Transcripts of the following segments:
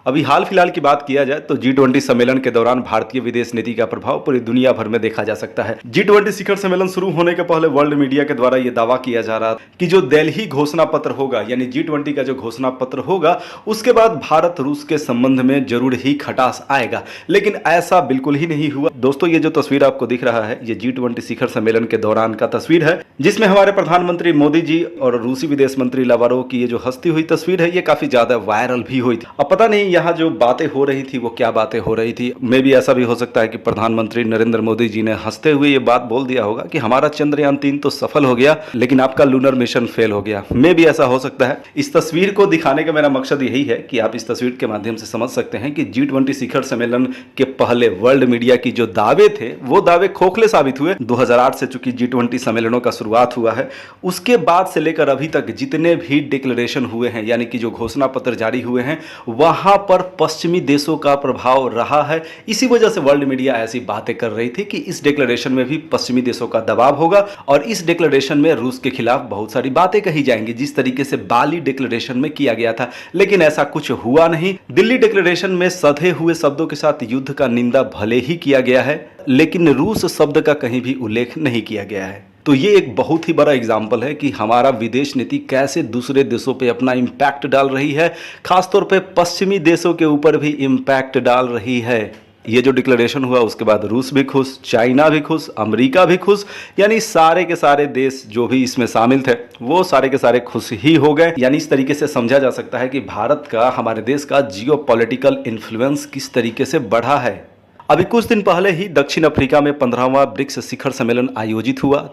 अभी हाल फिलहाल की बात किया जाए तो G20 सम्मेलन के दौरान भारतीय विदेश नीति का प्रभाव पूरी दुनिया भर में देखा जा सकता है। G20 शिखर सम्मेलन शुरू होने के पहले वर्ल्ड मीडिया के द्वारा यह दावा किया जा रहा कि जो दिल्ली घोषणा पत्र होगा, यानी G20 का जो घोषणा पत्र होगा, उसके बाद भारत रूस के संबंध में जरूर ही खटास आएगा, लेकिन ऐसा बिल्कुल ही नहीं हुआ। दोस्तों, ये जो तस्वीर आपको दिख रहा है, ये G20 शिखर सम्मेलन के दौरान का तस्वीर है, जिसमें हमारे प्रधानमंत्री मोदी जी और रूसी विदेश मंत्री लावरोव की ये जो हंसती हुई तस्वीर है, ये काफी ज्यादा वायरल भी हुई थी। अब पता नहीं यहाँ जो बातें हो रही थी वो क्या बातें हो रही थी। मे भी ऐसा भी हो सकता है कि प्रधानमंत्री नरेंद्र मोदी जी ने हंसते हुए ये बात बोल दिया होगा कि हमारा चंद्रयान 3 तो सफल हो गया, लेकिन आपका लूनर मिशन फेल हो गया। मे भी ऐसा हो सकता है। इस तस्वीर को दिखाने का मेरा मकसद यही है कि आप इस तस्वीर के माध्यम से समझ सकते हैं कि G20 शिखर सम्मेलन के पहले वर्ल्ड मीडिया की जो दावे थे, वो दावे खोखले साबित हुए। 2008 से चूंकि G20 सम्मेलनों का शुरुआत हुआ है, उसके बाद से लेकर अभी तक जितने भी डिक्लेरेशन हुए हैं, यानी कि जो घोषणा पत्र जारी हुए हैं, वहां पर पश्चिमी देशों का प्रभाव रहा है। इसी वजह से वर्ल्ड मीडिया ऐसी बातें कर रही थी कि इस डिक्लेरेशन में भी पश्चिमी देशों का दबाव होगा और इस डिक्लेरेशन में रूस के खिलाफ बहुत सारी बातें कही जाएंगी, जिस तरीके से बाली डिक्लेरेशन में किया गया था। लेकिन ऐसा कुछ हुआ नहीं। दिल्ली डिक्लेरेशन में सधे हुए शब्दों के साथ युद्ध का निंदा भले ही किया गया है, लेकिन रूस शब्द का कहीं भी उल्लेख नहीं किया गया है। तो ये एक बहुत ही बड़ा एग्जाम्पल है कि हमारा विदेश नीति कैसे दूसरे देशों पे अपना इम्पैक्ट डाल रही है, खासतौर पे पश्चिमी देशों के ऊपर भी इम्पैक्ट डाल रही है। ये जो डिक्लेरेशन हुआ उसके बाद रूस भी खुश, चाइना भी खुश, अमेरिका भी खुश, यानी सारे के सारे देश जो भी इसमें शामिल थे वो सारे के सारे खुश ही हो गए। यानी इस तरीके से समझा जा सकता है कि भारत का, हमारे देश का जियोपॉलिटिकल इन्फ्लुएंस किस तरीके से बढ़ा है। अभी कुछ दिन पहले ही दक्षिण अफ्रीका में 15वां ब्रिक्स शिखर सम्मेलन आयोजित हुआ।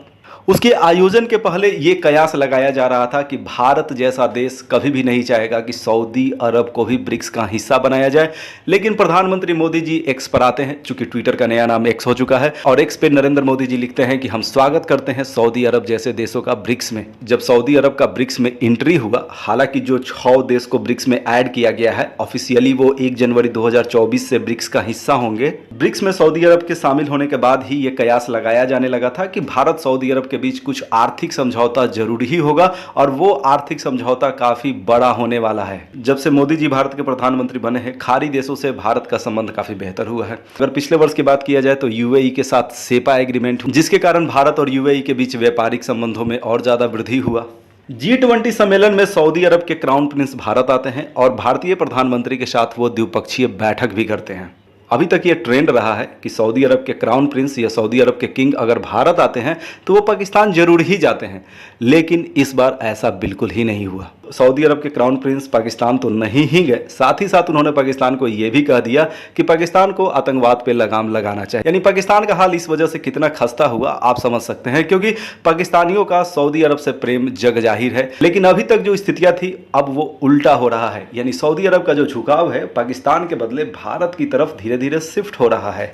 उसके आयोजन के पहले ये कयास लगाया जा रहा था कि भारत जैसा देश कभी भी नहीं चाहेगा कि सऊदी अरब को भी ब्रिक्स का हिस्सा बनाया जाए। लेकिन प्रधानमंत्री मोदी जी एक्स पर आते हैं, चूंकि ट्विटर का नया नाम एक्स हो चुका है, और एक्स पे नरेंद्र मोदी जी लिखते हैं कि हम स्वागत करते हैं सऊदी अरब जैसे देशों का ब्रिक्स में। जब सऊदी अरब का ब्रिक्स में एंट्री हुआ, हालांकि जो 6 देश को ब्रिक्स में ऐड किया गया है, ऑफिशियली वो 1 जनवरी 2024 से ब्रिक्स का हिस्सा होंगे। ब्रिक्स में सऊदी अरब के शामिल होने के बाद ही ये कयास लगाया जाने लगा था कि भारत सऊदी अरब के बीच कुछ आर्थिक समझौता जरूरी ही होगा, और वो आर्थिक समझौता काफी बड़ा होने वाला है। जब से मोदी जी भारत के प्रधानमंत्री बने हैं, खाड़ी देशों से भारत का संबंध काफी बेहतर हुआ है। अगर पिछले वर्ष की बात किया जाए तो यूएई के साथ सेपा एग्रीमेंट, जिसके कारण भारत और यूएई के बीच व्यापारिक संबंधों में और ज्यादा वृद्धि हुआ। G20 सम्मेलन में सऊदी अरब के क्राउन प्रिंस भारत आते हैं और भारतीय प्रधानमंत्री के साथ वो द्विपक्षीय बैठक भी करते हैं। अभी तक ये ट्रेंड रहा है कि सऊदी अरब के क्राउन प्रिंस या सऊदी अरब के किंग अगर भारत आते हैं तो वो पाकिस्तान जरूर ही जाते हैं, लेकिन इस बार ऐसा बिल्कुल ही नहीं हुआ। सऊदी अरब के क्राउन प्रिंस पाकिस्तान तो नहीं ही गए, साथ ही साथ उन्होंने पाकिस्तान को ये भी कह दिया कि पाकिस्तान को आतंकवाद पे लगाम लगाना चाहिए। यानी पाकिस्तान का हाल इस वजह से कितना खस्ता हुआ आप समझ सकते हैं, क्योंकि पाकिस्तानियों का सऊदी अरब से प्रेम जग जाहिर है। लेकिन अभी तक जो स्थितियां थी, अब वो उल्टा हो रहा है। यानी सऊदी अरब का जो झुकाव है पाकिस्तान के बदले भारत की तरफ धीरे धीरे शिफ्ट हो रहा है।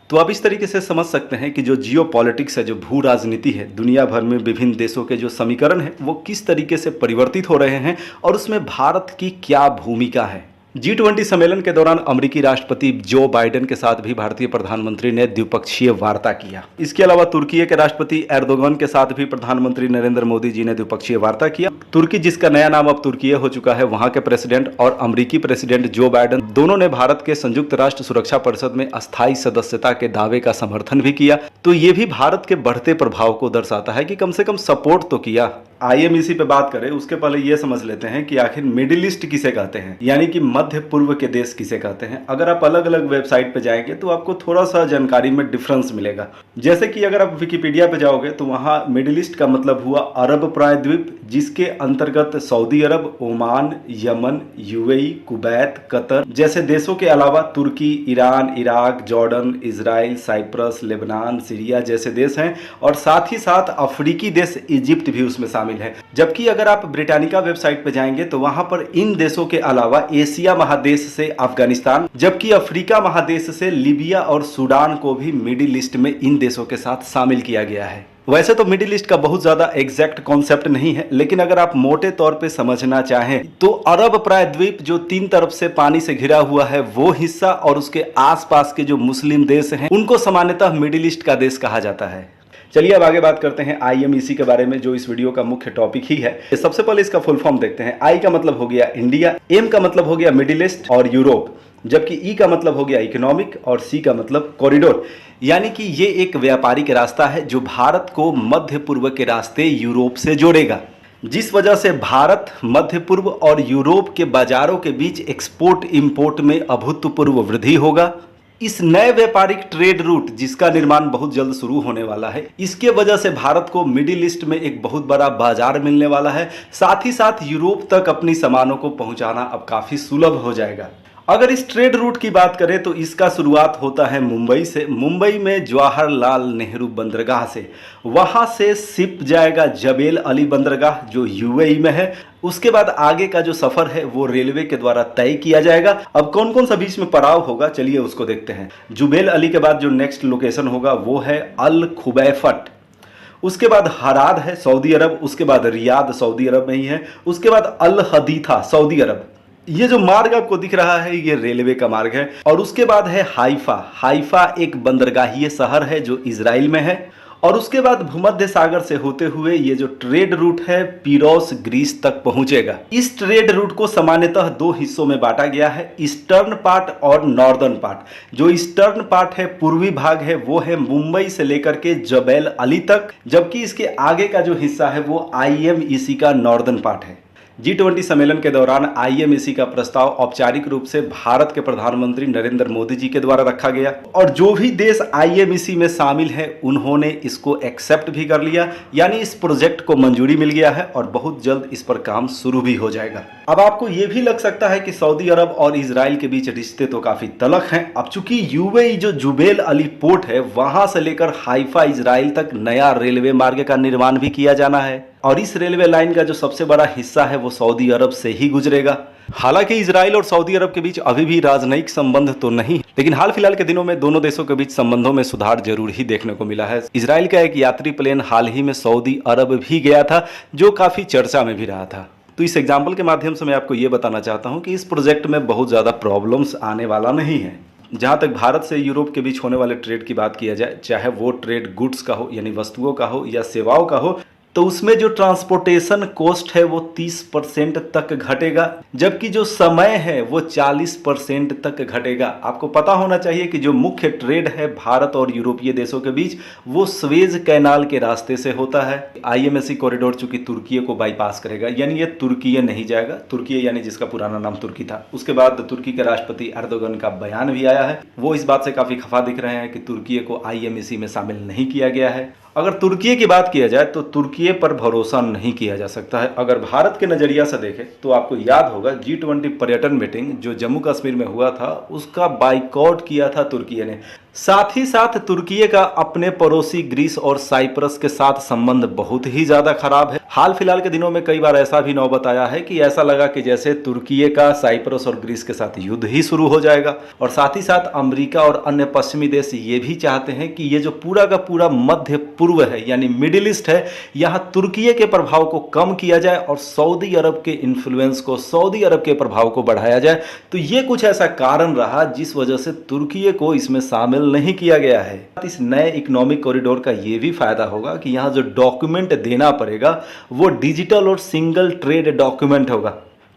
तो आप इस तरीके से समझ सकते हैं कि जो जियो पॉलिटिक्स है, जो भू राजनीति है, दुनिया भर में विभिन्न देशों के जो समीकरण है वो किस तरीके से परिवर्तित हो रहे हैं और उसमें भारत की क्या भूमिका है। G20 सम्मेलन के दौरान अमेरिकी राष्ट्रपति जो बाइडेन के साथ भी भारतीय प्रधानमंत्री ने द्विपक्षीय वार्ता किया। इसके अलावा तुर्की के राष्ट्रपति एर्दोगन के साथ भी प्रधानमंत्री नरेंद्र मोदी जी ने द्विपक्षीय वार्ता किया। तुर्की, जिसका नया नाम अब तुर्की हो चुका है, वहां के प्रेसिडेंट और अमेरिकी प्रेसिडेंट जो बाइडेन दोनों ने भारत के संयुक्त राष्ट्र सुरक्षा परिषद में अस्थायी सदस्यता के दावे का समर्थन भी किया। तो ये भी भारत के बढ़ते प्रभाव को दर्शाता है कि कम से कम सपोर्ट तो किया। आइए इसी पे बात करें, उसके पहले ये समझ लेते हैं कि आखिर मिडिल ईस्ट किसे कहते हैं, यानी कि मध्य पूर्व के देश किसे कहते हैं। अगर आप अलग अलग वेबसाइट पे जाएंगे तो आपको थोड़ा सा जानकारी में डिफरेंस मिलेगा। जैसे कि अगर आप विकिपीडिया पे जाओगे तो वहाँ मिडिल ईस्ट का मतलब हुआ अरब प्रायद्वीप, जिसके अंतर्गत Saudi Arab, Oman, Yemen, UAE, Kuwait, Qatar जैसे देशों के अलावा Turkey, Iran, Iraq, Jordan, Israel, Cyprus, Lebanon, Syria जैसे देश हैं, और साथ ही साथ अफ्रीकी देश इजिप्ट भी उसमें शामिल है। जबकि अगर आप ब्रिटानिका वेबसाइट पे जाएंगे तो वहां पर इन देशों के अलावा एशिया महादेश से अफगानिस्तान, जबकि अफ्रीका महादेश से लीबिया और सूडान को भी मिडिल ईस्ट में इन देशों के साथ शामिल किया गया है। वैसे तो मिडिल ईस्ट का बहुत ज्यादा एग्जैक्ट कॉन्सेप्ट नहीं है, लेकिन अगर आप मोटे तौर पे समझना चाहें तो अरब प्रायद्वीप जो 3 तरफ से पानी से घिरा हुआ है वो हिस्सा, और उसके आसपास के जो मुस्लिम देश हैं उनको सामान्यतः मिडिल ईस्ट का देश कहा जाता है। चलिए अब आगे बात करते हैं IMEC के बारे में, जो इस वीडियो का मुख्य टॉपिक ही है। सबसे पहले इसका फुल फॉर्म देखते हैं। I का मतलब हो गया इंडिया, M का मतलब हो गया मिडिल ईस्ट और यूरोप, जबकि E का मतलब हो गया इकोनॉमिक और C का मतलब कॉरिडोर। यानी कि ये एक व्यापारिक रास्ता है जो भारत को मध्य पूर्व के रास्ते यूरोप से जोड़ेगा, जिस वजह से भारत मध्य पूर्व और यूरोप के बाजारों के बीच एक्सपोर्ट इंपोर्ट में अभूतपूर्व वृद्धि होगा। इस नए व्यापारिक ट्रेड रूट जिसका निर्माण बहुत जल्द शुरू होने वाला है, इसके वजह से भारत को मिडिल ईस्ट में एक बहुत बड़ा बाजार मिलने वाला है। साथ ही साथ यूरोप तक अपनी सामानों को पहुंचाना अब काफी सुलभ हो जाएगा। अगर इस ट्रेड रूट की बात करें तो इसका शुरुआत होता है मुंबई से। मुंबई में जवाहरलाल नेहरू बंदरगाह से, वहां से शिप जाएगा जबेल अली बंदरगाह जो UAE में है। उसके बाद आगे का जो सफर है वो रेलवे के द्वारा तय किया जाएगा। अब कौन कौन सा बीच में पड़ाव होगा, चलिए उसको देखते हैं। जुबेल अली के बाद जो नेक्स्ट लोकेशन होगा वो है अल खुबैफट, उसके बाद हराद है सऊदी अरब, उसके बाद रियाद सऊदी अरब में ही है, उसके बाद अल हदीथा सऊदी अरब। ये जो मार्ग आपको दिख रहा है ये रेलवे का मार्ग है। और उसके बाद है हाइफा। हाइफा एक बंदरगाहीय शहर है जो इजराइल में है। और उसके बाद भूमध्य सागर से होते हुए ये जो ट्रेड रूट है पीरोस ग्रीस तक पहुंचेगा। इस ट्रेड रूट को सामान्यतः दो हिस्सों में बांटा गया है, ईस्टर्न पार्ट और नॉर्दर्न पार्ट। जो ईस्टर्न पार्ट है, पूर्वी भाग है, वो है मुंबई से लेकर के जबैल अली तक, जबकि इसके आगे का जो हिस्सा है वो IMEC का नॉर्दर्न पार्ट है। G20 सम्मेलन के दौरान IMEC का प्रस्ताव औपचारिक रूप से भारत के प्रधानमंत्री नरेंद्र मोदी जी के द्वारा रखा गया और जो भी देश IMEC में शामिल है उन्होंने इसको एक्सेप्ट भी कर लिया, यानी इस प्रोजेक्ट को मंजूरी मिल गया है और बहुत जल्द इस पर काम शुरू भी हो जाएगा। अब आपको ये भी लग सकता है कि सऊदी अरब और इजराइल के बीच रिश्ते तो काफी तलख हैं। अब चूंकि UAE जो जुबेल अली पोर्ट है वहां से लेकर हाइफा इजराइल तक नया रेलवे मार्ग का निर्माण भी किया जाना है और इस रेलवे लाइन का जो सबसे बड़ा हिस्सा है वो सऊदी अरब से ही गुजरेगा। हालांकि इजराइल और सऊदी अरब के बीच अभी भी राजनयिक संबंध तो नहीं, लेकिन हाल फिलहाल के दिनों में दोनों देशों के बीच संबंधों में सुधार जरूर ही देखने को मिला है। इजराइल का एक यात्री प्लेन हाल ही में सऊदी अरब भी गया था जो काफी चर्चा में भी रहा था। तो इस एग्जाम्पल के माध्यम से मैं आपको ये बताना चाहता हूँ कि इस प्रोजेक्ट में बहुत ज्यादा प्रॉब्लम्स आने वाला नहीं है। जहाँ तक भारत से यूरोप के बीच होने वाले ट्रेड की बात किया जाए, चाहे वो ट्रेड गुड्स का हो यानी वस्तुओं का हो या सेवाओं का हो, तो उसमें जो ट्रांसपोर्टेशन कॉस्ट है वो 30% तक घटेगा, जबकि जो समय है वो 40% तक घटेगा। आपको पता होना चाहिए कि जो मुख्य ट्रेड है भारत और यूरोपीय देशों के बीच वो स्वेज कैनाल के रास्ते से होता है। IMEC कॉरिडोर चूंकि तुर्की को बाईपास करेगा, यानी ये तुर्की नहीं जाएगा, तुर्की यानी जिसका पुराना नाम तुर्की था। उसके बाद तुर्की के राष्ट्रपति एर्दोगन का बयान भी आया है, वो इस बात से काफी खफा दिख रहे हैं कि तुर्की को IMEC में शामिल नहीं किया गया है। अगर तुर्की की बात किया जाए तो तुर्की पर भरोसा नहीं किया जा सकता है। अगर भारत के नजरिया से देखें तो आपको याद होगा G20 पर्यटन मीटिंग जो जम्मू कश्मीर में हुआ था उसका बाइकआउट किया था तुर्की ने। साथ ही साथ तुर्की का अपने पड़ोसी ग्रीस और साइप्रस के साथ संबंध बहुत ही ज्यादा खराब है। हाल फिलहाल के दिनों में कई बार ऐसा भी नौबत आया है कि ऐसा लगा कि जैसे तुर्की का साइप्रस और ग्रीस के साथ युद्ध ही शुरू हो जाएगा। और साथ ही साथ अमेरिका और अन्य पश्चिमी देश ये भी चाहते हैं कि ये जो पूरा का पूरा मध्य पूर्व है यानी मिडिल ईस्ट है, यहाँ तुर्की के प्रभाव को कम किया जाए और सऊदी अरब के इन्फ्लुएंस को, सऊदी अरब के प्रभाव को बढ़ाया जाए। तो ये कुछ ऐसा कारण रहा जिस वजह से तुर्की को इसमें शामिल नहीं किया गया है। इस नए इकोनॉमिक कॉरिडोर का ये भी फायदा होगा कि यहाँ जो डॉक्यूमेंट देना पड़ेगा वो डिजिटल और सिंगल ट्रेड डॉक्यूमेंट होगा,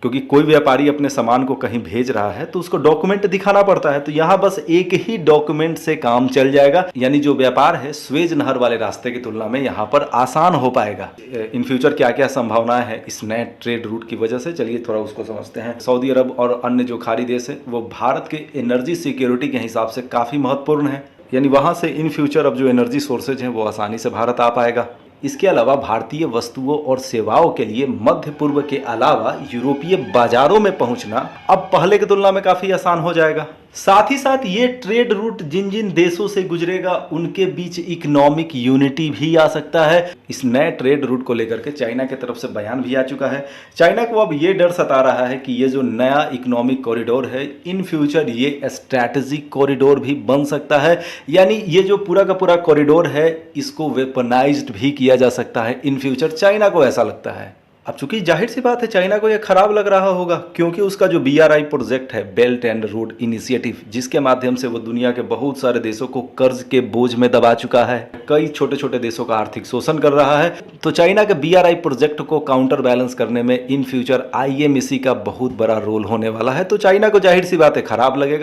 क्योंकि कोई व्यापारी अपने सामान को कहीं भेज रहा है तो उसको डॉक्यूमेंट दिखाना पड़ता है। तो यहाँ बस एक ही डॉक्यूमेंट से काम चल जाएगा, यानी जो व्यापार है स्वेज नहर वाले रास्ते की तुलना में यहाँ पर आसान हो पाएगा। इन फ्यूचर क्या क्या संभावनाएं हैं इस नए ट्रेड रूट की वजह से, चलिए थोड़ा उसको समझते हैं। सऊदी अरब और अन्य जो खाड़ी देश है वो भारत के एनर्जी सिक्योरिटी के हिसाब से काफी महत्वपूर्ण है, यानी वहां से इन फ्यूचर अब जो एनर्जी सोर्सेज हैं वो आसानी से भारत आ पाएगा। इसके अलावा भारतीय वस्तुओं और सेवाओं के लिए मध्य पूर्व के अलावा यूरोपीय बाजारों में पहुंचना अब पहले की तुलना में काफी आसान हो जाएगा। साथ ही साथ ये ट्रेड रूट जिन जिन देशों से गुजरेगा उनके बीच इकोनॉमिक यूनिटी भी आ सकता है। इस नए ट्रेड रूट को लेकर के चाइना की तरफ से बयान भी आ चुका है। चाइना को अब ये डर सता रहा है कि ये जो नया इकोनॉमिक कॉरिडोर है इन फ्यूचर ये स्ट्रैटेजिक कॉरिडोर भी बन सकता है, यानी ये जो पूरा का पूरा कॉरिडोर है इसको वेपनाइज्ड भी किया जा सकता है इन फ्यूचर, चाइना को ऐसा लगता है। अब चूंकि जाहिर सी बात है चाइना को यह खराब लग रहा होगा, क्योंकि उसका जो BRI प्रोजेक्ट है, बेल्ट एंड रोड इनिशिएटिव, जिसके माध्यम से वो दुनिया के बहुत सारे देशों को कर्ज के बोझ में दबा चुका है, कई छोटे छोटे देशों का आर्थिक शोषण कर रहा है। तो चाइना के BRI प्रोजेक्ट को काउंटर बैलेंस करने में इन फ्यूचर IMEC का बहुत बड़ा रोल होने वाला है। तो चाइना को जाहिर सी बात है खराब लगेगा।